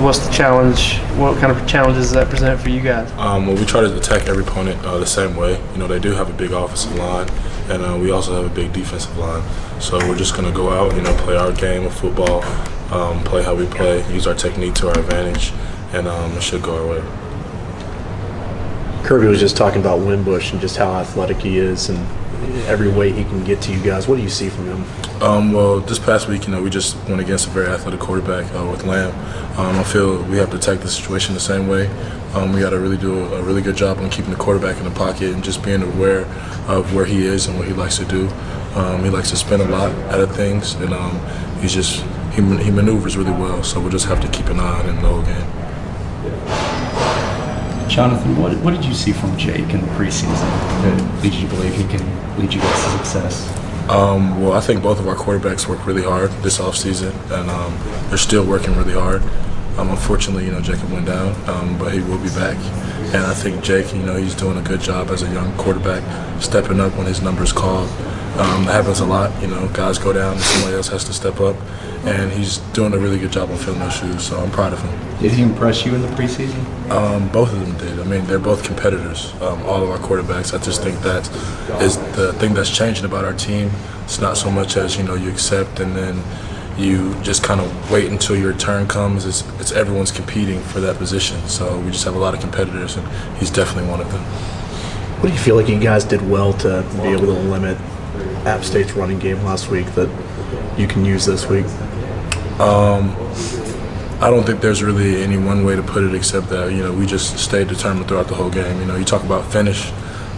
what's the challenge? What kind of challenges does that present for you guys? Well, we try to attack every opponent the same way. You know, they do have a big offensive line, and we also have a big defensive line. So we're just going to go out, you know, play our game of football, play how we play, use our technique to our advantage, and it should go our way. Kirby was just talking about Winbush and just how athletic he is and every way he can get to you guys. What do you see from him? Well, this past week, you know, we just went against a very athletic quarterback with Lamb. I feel we have to attack the situation the same way. We got to really do a really good job on keeping the quarterback in the pocket and just being aware of where he is and what he likes to do. He likes to spin a lot out of things, and he maneuvers really well. So we'll just have to keep an eye on him the whole game. Jonathan, what did you see from Jake in the preseason that leads you to believe he can lead you guys to success? Well, I think both of our quarterbacks worked really hard this offseason, and they're still working really hard. Unfortunately, you know, Jacob went down, but he will be back. And I think Jake, you know, he's doing a good job as a young quarterback, stepping up when his number is called. That happens a lot, you know, guys go down and somebody else has to step up. And he's doing a really good job on filling those shoes, so I'm proud of him. Did he impress you in the preseason? Both of them did. I mean, they're both competitors, all of our quarterbacks. I just think that is the thing that's changing about our team. It's not so much as, you know, you accept and then you just kind of wait until your turn comes. It's everyone's competing for that position. So we just have a lot of competitors, and he's definitely one of them. What do you feel like you guys did well to be able to limit App State's running game last week that you can use this week? I don't think there's really any one way to put it except that, you know, we just stayed determined throughout the whole game. You know, you talk about finish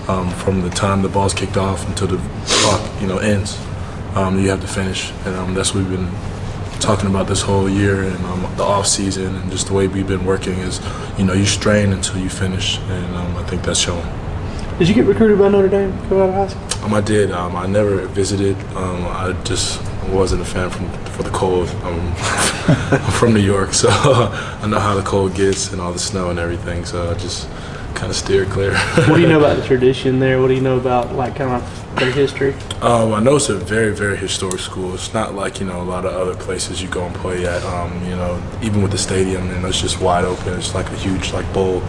from the time the ball's kicked off until the clock, you know, ends. You have to finish, and that's what we've been talking about this whole year and the off season, and just the way we've been working is, you know, you strain until you finish, and I think that's showing. Did you get recruited by Notre Dame coming out of high school? I did. I never visited. I just wasn't a fan for the cold. I'm from New York, so I know how the cold gets and all the snow and everything. So I just kind of steered clear. What do you know about the tradition there? What do you know about, like, kind of their history? I know it's a very, very historic school. It's not like, you know, a lot of other places you go and play at. You know, even with the stadium, you know, it's just wide open. It's like a huge, like, bowl.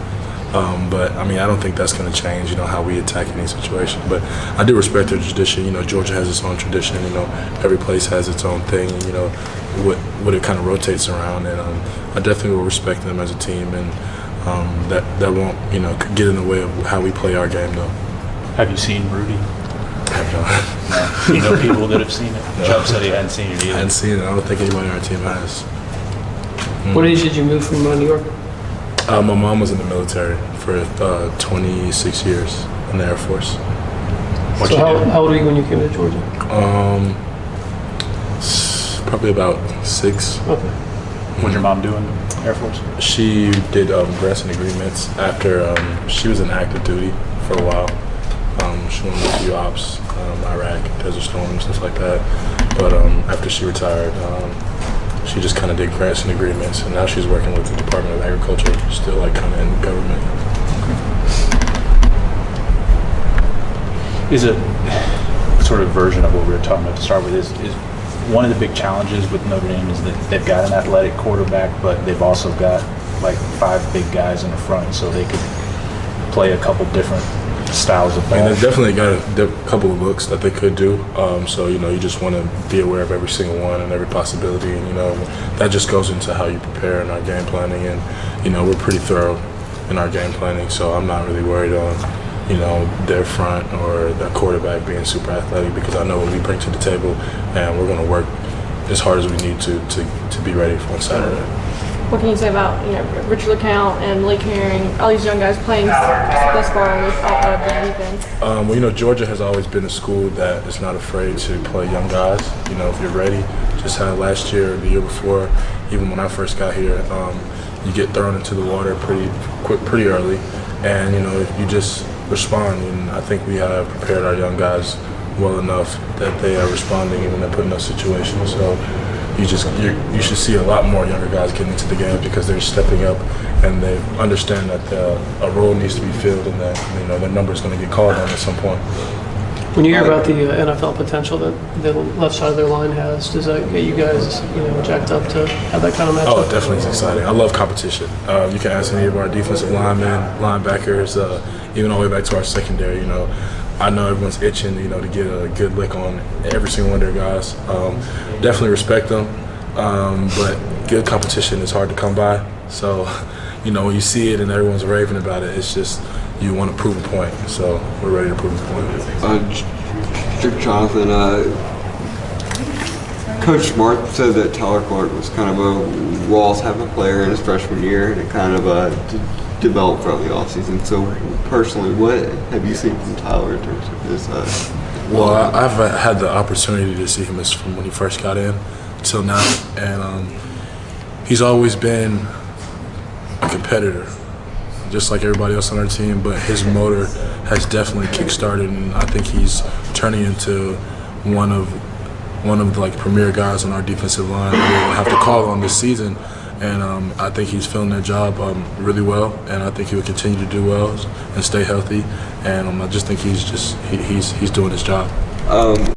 But I mean, I don't think that's going to change, you know, how we attack any situation. But I do respect their tradition. You know, Georgia has its own tradition. You know, every place has its own thing. You know, what it kind of rotates around, and I definitely will respect them as a team, and that won't, you know, get in the way of how we play our game, though. Have you seen Rudy? I have not. No. You know people that have seen it? No. Chubb said he hadn't seen it either. I hadn't seen it. I don't think anybody on our team has. What age did you move from New York? My mom was in the military for 26 years in the Air Force. So how old were you when you came to Georgia? Probably about 6. Okay. What'd your mom do in Air Force? She did grants and agreements after she was in active duty for a while. She went on a few ops, Iraq, Desert Storm, and stuff like that. But after she retired, she just kind of did grants and agreements, and now she's working with the Department of Agriculture, still like kind of in government. Is a sort of version of what we were talking about to start with is one of the big challenges with Notre Dame is that they've got an athletic quarterback, but they've also got like 5 big guys in the front, so they could play a couple different styles of ball. I mean, they've definitely got a couple of looks that they could do. So, you know, you just want to be aware of every single one and every possibility. And, you know, that just goes into how you prepare in our game planning. And, you know, we're pretty thorough in our game planning. So I'm not really worried on, you know, their front or the quarterback being super athletic, because I know what we bring to the table, and we're going to work as hard as we need to be ready on Saturday. What can you say about, you know, Richard LeCount and Lake Herring, all these young guys playing thus far with out of the defense? Well, you know, Georgia has always been a school that is not afraid to play young guys. You know, if you're ready, just had last year, the year before, even when I first got here, you get thrown into the water pretty early, and you know, if you just respond, and I think we have prepared our young guys well enough that they are responding when they're put in those situations. So you should see a lot more younger guys getting into the game because they're stepping up and they understand that a role needs to be filled and that, you know, their number is going to get called on at some point. When you hear about the NFL potential that the left side of their line has, does that get you guys, jacked up to have that kind of matchup? Oh, definitely it's exciting. I love competition. You can ask any of our defensive linemen, linebackers, even all the way back to our secondary. I know everyone's itching, to get a good lick on every single one of their guys. Definitely respect them, but good competition is hard to come by. So, when you see it and everyone's raving about it, it's just you want to prove a point. So we're ready to prove a point. Jonathan, Coach Smart said that Tyler Clark was kind of a Walls type of player in his freshman year, and it kind of developed throughout the offseason. So personally, what have you seen from Tyler in terms of his? Well, I've had the opportunity to see him from when he first got in till now, and he's always been a competitor, just like everybody else on our team, but his motor has definitely kick-started, and I think he's turning into one of the premier guys on our defensive line that we'll have to call on this season. And I think he's filling that job really well, and I think he will continue to do well and stay healthy. And I just think he's doing his job.